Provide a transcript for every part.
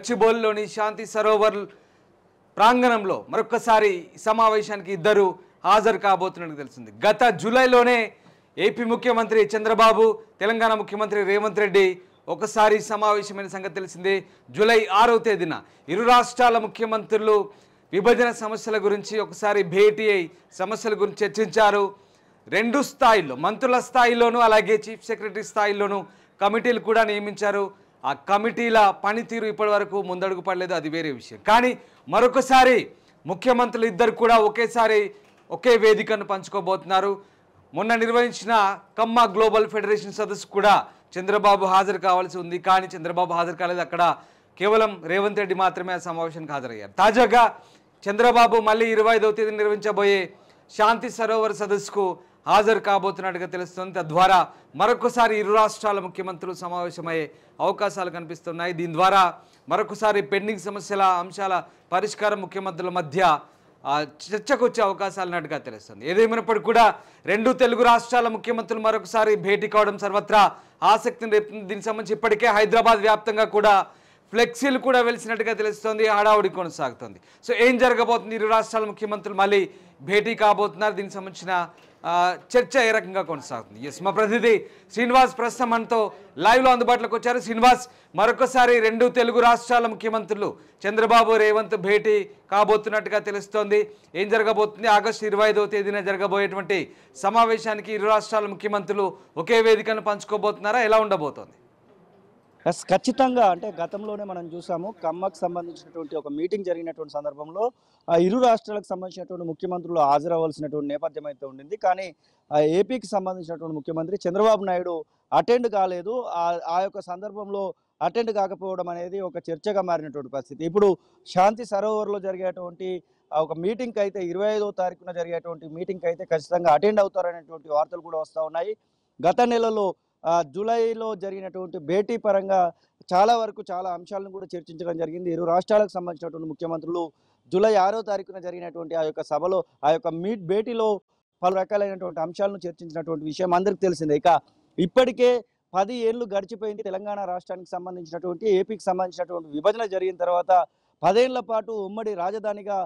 గచ్చిబౌలిలోని శాంతి సరోవర్ ప్రాంగణంలో మరొకసారి సమావేశానికి ఇద్దరు హాజరు కాబోతున్నట్టు తెలిసింది. గత జూలైలోనే ఏపీ ముఖ్యమంత్రి చంద్రబాబు, తెలంగాణ ముఖ్యమంత్రి రేవంత్ రెడ్డి ఒకసారి సమావేశమైన సంగతి తెలిసిందే. జూలై 6వ తేదీన ఇరు రాష్ట్రాల ముఖ్యమంత్రులు విభజన సమస్యల గురించి ఒకసారి భేటీ అయి సమస్యల గురించి చర్చించారు. రెండు స్థాయిల్లో, మంత్రుల స్థాయిలోనూ అలాగే చీఫ్ సెక్రటరీ స్థాయిలోనూ కమిటీలు కూడా నియమించారు. ఆ కమిటీల పనితీరు ఇప్పటి వరకు ముందడుగు పడలేదు, అది వేరే విషయం. కానీ మరొకసారి ముఖ్యమంత్రులు ఇద్దరు కూడా ఒకేసారి ఒకే వేదికను పంచుకోబోతున్నారు. మొన్న నిర్వహించిన కమ్మ గ్లోబల్ ఫెడరేషన్ సదస్సు కూడా చంద్రబాబు హాజరు కావాల్సి ఉంది, కానీ చంద్రబాబు హాజరు కాలేదు. అక్కడ కేవలం రేవంత్ రెడ్డి మాత్రమే ఆ సమావేశానికి హాజరయ్యారు. తాజాగా చంద్రబాబు మళ్ళీ 25వ తేదీన నిర్వహించబోయే శాంతి సరోవర్ సదస్సుకు హాజరు కాబోతున్నట్టుగా తెలుస్తుంది. తద్వారా మరొకసారి ఇరు రాష్ట్రాల ముఖ్యమంత్రులు సమావేశమయ్యే అవకాశాలు కనిపిస్తున్నాయి. దీని ద్వారా మరొకసారి పెండింగ్ సమస్యల అంశాల పరిష్కారం ముఖ్యమంత్రుల మధ్య చర్చకు వచ్చే అవకాశాలు ఉన్నట్టుగా తెలుస్తుంది. ఏదేమైనప్పటికీ కూడా రెండు తెలుగు రాష్ట్రాల ముఖ్యమంత్రులు మరొకసారి భేటీ కావడం సర్వత్రా ఆసక్తిని రేపుతుంది. దీనికి సంబంధించి ఇప్పటికే హైదరాబాద్ వ్యాప్తంగా కూడా ఫ్లెక్సీలు కూడా వెలిసినట్టుగా తెలుస్తుంది. హడావుడి కొనసాగుతుంది. సో ఏం జరగబోతుంది? ఇరు రాష్ట్రాల ముఖ్యమంత్రులు మళ్ళీ భేటీ కాబోతున్నారు. దీనికి సంబంధించిన చర్చ ఏ రకంగా కొనసాగుతుంది? ఎస్, మా ప్రతినిధి శ్రీనివాస్ ప్రస్తుతం మనతో లైవ్లో అందుబాటులోకి వచ్చారు. శ్రీనివాస్, మరొకసారి రెండు తెలుగు రాష్ట్రాల ముఖ్యమంత్రులు చంద్రబాబు, రేవంత్ భేటీ కాబోతున్నట్టుగా తెలుస్తోంది. ఏం జరగబోతుంది? ఆగస్టు 25వ తేదీన జరగబోయేటువంటి సమావేశానికి ఇరు రాష్ట్రాల ముఖ్యమంత్రులు ఒకే వేదికను పంచుకోబోతున్నారా? ఎలా ఉండబోతోంది? ఖచ్చితంగా, అంటే గతంలోనే మనం చూసాము, కమ్మకు సంబంధించినటువంటి ఒక మీటింగ్ జరిగినటువంటి సందర్భంలో ఇరు రాష్ట్రాలకు సంబంధించినటువంటి ముఖ్యమంత్రులు హాజరవ్వాల్సినటువంటి నేపథ్యం అయితే ఉండింది. కానీ ఏపీకి సంబంధించినటువంటి ముఖ్యమంత్రి చంద్రబాబు నాయుడు అటెండ్ కాలేదు. ఆ యొక్క సందర్భంలో అటెండ్ కాకపోవడం అనేది ఒక చర్చగా మారినటువంటి పరిస్థితి. ఇప్పుడు శాంతి సరోవర్లో జరిగేటువంటి ఒక మీటింగ్కి అయితే 25వ తారీఖున జరిగేటువంటి మీటింగ్కి అయితే ఖచ్చితంగా అటెండ్ అవుతారనేటువంటి వార్తలు కూడా వస్తూ ఉన్నాయి. గత నెలలో జూలైలో జరిగినటువంటి భేటీ పరంగా చాలా వరకు చాలా అంశాలను కూడా చర్చించడం జరిగింది. ఇరు రాష్ట్రాలకు సంబంధించినటువంటి ముఖ్యమంత్రులు జూలై 6వ తారీఖున జరిగినటువంటి ఆ యొక్క సభలో, ఆ యొక్క భేటీలో పలు రకాలైనటువంటి అంశాలను చర్చించినటువంటి విషయం అందరికీ తెలిసిందే. ఇక ఇప్పటికే 10 ఏళ్ళు గడిచిపోయింది. తెలంగాణ రాష్ట్రానికి సంబంధించినటువంటి, ఏపీకి సంబంధించినటువంటి విభజన జరిగిన తర్వాత 10 ఏళ్ల పాటు ఉమ్మడి రాజధానిగా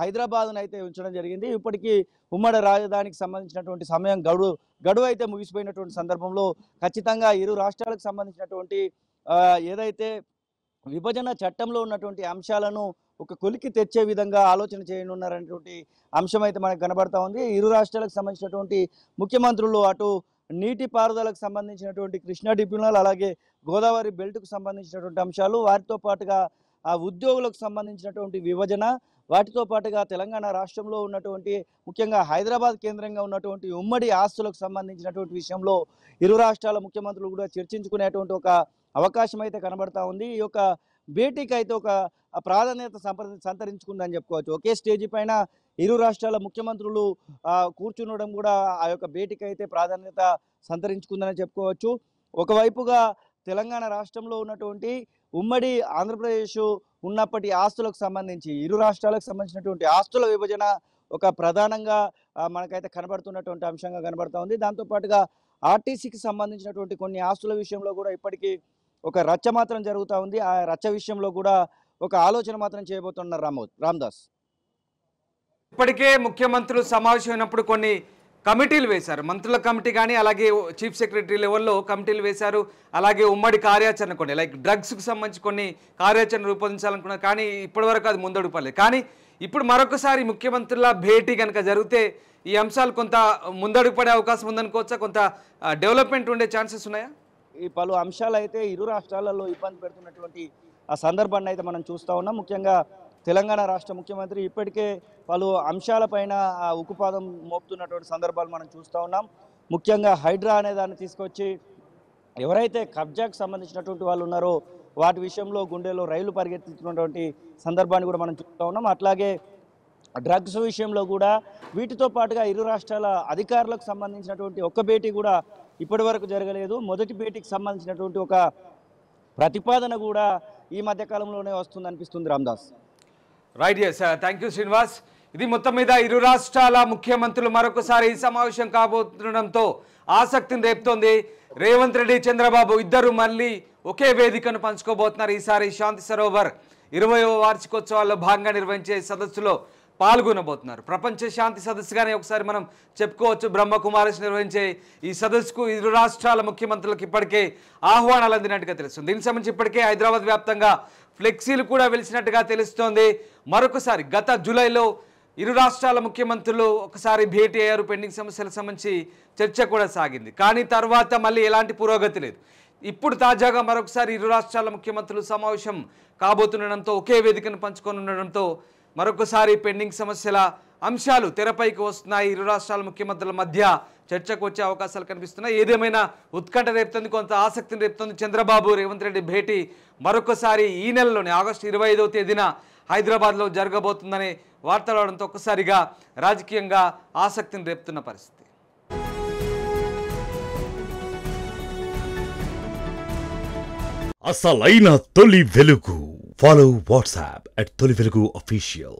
హైదరాబాద్ను అయితే ఉంచడం జరిగింది. ఇప్పటికీ ఉమ్మడి రాజధానికి సంబంధించినటువంటి సమయం గడువు అయితే ముగిసిపోయినటువంటి సందర్భంలో ఖచ్చితంగా ఇరు రాష్ట్రాలకు సంబంధించినటువంటి ఏదైతే విభజన చట్టంలో ఉన్నటువంటి అంశాలను ఒక కొలికి తెచ్చే విధంగా ఆలోచన చేయనున్నారనేటువంటి అంశం అయితే మనకు కనబడతా ఉంది. ఇరు రాష్ట్రాలకు సంబంధించినటువంటి ముఖ్యమంత్రులు అటు నీటిపారుదలకు సంబంధించినటువంటి కృష్ణా ట్రిబ్యునల్, అలాగే గోదావరి బెల్ట్కు సంబంధించినటువంటి అంశాలు, వాటితో పాటుగా ఆ ఉద్యోగులకు సంబంధించినటువంటి విభజన, వాటితో పాటుగా తెలంగాణ రాష్ట్రంలో ఉన్నటువంటి ముఖ్యంగా హైదరాబాద్ కేంద్రంగా ఉన్నటువంటి ఉమ్మడి ఆస్తులకు సంబంధించినటువంటి విషయంలో ఇరు రాష్ట్రాల ముఖ్యమంత్రులు కూడా చర్చించుకునేటువంటి ఒక అవకాశం అయితే కనబడతా ఉంది. ఈ యొక్క భేటీకి అయితే ఒక ప్రాధాన్యత సంతరించుకుందని చెప్పుకోవచ్చు. ఒకే స్టేజీ పైన ఇరు రాష్ట్రాల ముఖ్యమంత్రులు కూర్చునడం కూడా ఆ యొక్క భేటీకి అయితే ప్రాధాన్యత సంతరించుకుందని చెప్పుకోవచ్చు. ఒకవైపుగా తెలంగాణ రాష్ట్రంలో ఉన్నటువంటి ఉమ్మడి ఆంధ్రప్రదేశ్ ఉన్నప్పటి ఆస్తులకు సంబంధించి ఇరు రాష్ట్రాలకు సంబంధించినటువంటి ఆస్తుల విభజన ఒక ప్రధానంగా మనకైతే కనబడుతున్నటువంటి అంశంగా కనబడతా ఉంది. దాంతోపాటుగా ఆర్టీసీకి సంబంధించినటువంటి కొన్ని ఆస్తుల విషయంలో కూడా ఇప్పటికీ ఒక రచ్చ మాత్రం జరుగుతూ ఉంది. ఆ రచ్చ విషయంలో కూడా ఒక ఆలోచన మాత్రం చేయబోతున్నారు రామ్దాస్. ఇప్పటికే ముఖ్యమంత్రులు సమావేశమైనప్పుడు కొన్ని కమిటీలు వేశారు. మంత్రుల కమిటీ కానీ, అలాగే చీఫ్ సెక్రటరీ లెవెల్లో కమిటీలు వేశారు. అలాగే ఉమ్మడి కార్యాచరణ కొన్ని, లైక్ డ్రగ్స్కి సంబంధించి కొన్ని కార్యాచరణ రూపొందించాలనుకున్నారు. కానీ ఇప్పటివరకు అది ముందడుగు పడలేదు. కానీ ఇప్పుడు మరొకసారి ముఖ్యమంత్రుల భేటీ కనుక జరిగితే ఈ అంశాలు కొంత ముందడుగు పడే అవకాశం ఉందనుకోవచ్చా? కొంత డెవలప్మెంట్ ఉండే ఛాన్సెస్ ఉన్నాయా? ఈ పలు అంశాలు అయితే ఇరు రాష్ట్రాలలో ఇబ్బంది పెడుతున్నటువంటి ఆ సందర్భాన్ని అయితే మనం చూస్తూ ఉన్నాం. ముఖ్యంగా తెలంగాణ రాష్ట్ర ముఖ్యమంత్రి ఇప్పటికే పలు అంశాలపైన ఉక్కుపాదం మోపుతున్నటువంటి సందర్భాలు మనం చూస్తూ ఉన్నాం. ముఖ్యంగా హైడ్రా అనే దాన్ని తీసుకొచ్చి ఎవరైతే కబ్జాకు సంబంధించినటువంటి వాళ్ళు ఉన్నారో వాటి విషయంలో గుండెలో రైలు పరిగెత్తుతున్నటువంటి సందర్భాన్ని కూడా మనం చూస్తూ ఉన్నాం. అట్లాగే డ్రగ్స్ విషయంలో కూడా వీటితో పాటుగా ఇరు రాష్ట్రాల అధికారులకు సంబంధించినటువంటి ఒక్క భేటీ కూడా ఇప్పటి వరకు జరగలేదు. మొదటి భేటీకి సంబంధించినటువంటి ఒక ప్రతిపాదన కూడా ఈ మధ్య కాలంలోనే వస్తుంది అనిపిస్తుంది Ramdas. Right, yes, thank you Srinivas. ఇది మొత్తం మీద ఇరు రాష్ట్రాల ముఖ్యమంత్రులు మరొకసారి సమావేశం కాబోతుండడంతో ఆసక్తిని రేపుతోంది. రేవంత్ రెడ్డి, చంద్రబాబు ఇద్దరు మళ్ళీ ఒకే వేదికను పంచుకోబోతున్నారు. ఈసారి శాంతి సరోవర్ 20వ వార్షికోత్సవాల్లో భాగంగా నిర్వహించే సదస్సులో పాల్గొనబోతున్నారు. ప్రపంచ శాంతి సదస్సుగానే ఒకసారి మనం చెప్పుకోవచ్చు. బ్రహ్మకుమారిస్ నిర్వహించే ఈ సదస్సుకు ఇరు రాష్ట్రాల ముఖ్యమంత్రులకు ఇప్పటికే ఆహ్వానాలు అందినట్టుగా తెలుస్తుంది. దీనికి సంబంధించి ఇప్పటికే హైదరాబాద్ వ్యాప్తంగా ఫ్లెక్సీలు కూడా వెలిసినట్టుగా తెలుస్తోంది. మరొకసారి గత జూలైలో ఇరు రాష్ట్రాల ముఖ్యమంత్రులు ఒకసారి భేటీ అయ్యారు. పెండింగ్ సమస్యలకు సంబంధించి చర్చ కూడా సాగింది. కానీ తర్వాత మళ్ళీ ఎలాంటి పురోగతి లేదు. ఇప్పుడు తాజాగా మరొకసారి ఇరు రాష్ట్రాల ముఖ్యమంత్రులు సమావేశం కాబోతుండడంతో, ఒకే వేదికను పంచుకొని ఉండడంతో మరొకసారి పెండింగ్ సమస్యల అంశాలు తెరపైకి వస్తున్నాయి. ఇరు రాష్ట్రాల ముఖ్యమంత్రుల మధ్య చర్చకు వచ్చే అవకాశాలు కనిపిస్తున్నాయి. ఏదేమైనా ఉత్కంఠ రేపుతుంది, కొంత ఆసక్తిని రేపుతుంది. చంద్రబాబు రేవంత్ రెడ్డి భేటీ మరొకసారి ఈ నెలలోనే ఆగస్టు 25వ తేదీన హైదరాబాద్లో జరగబోతుందనే వార్తలు రావడంతో ఒక్కసారిగా రాజకీయంగా ఆసక్తిని రేపుతున్న పరిస్థితి. అసలైన తొలి వెలుగు. ఫాలో వాట్సాప్ @తొలి వెలుగు official.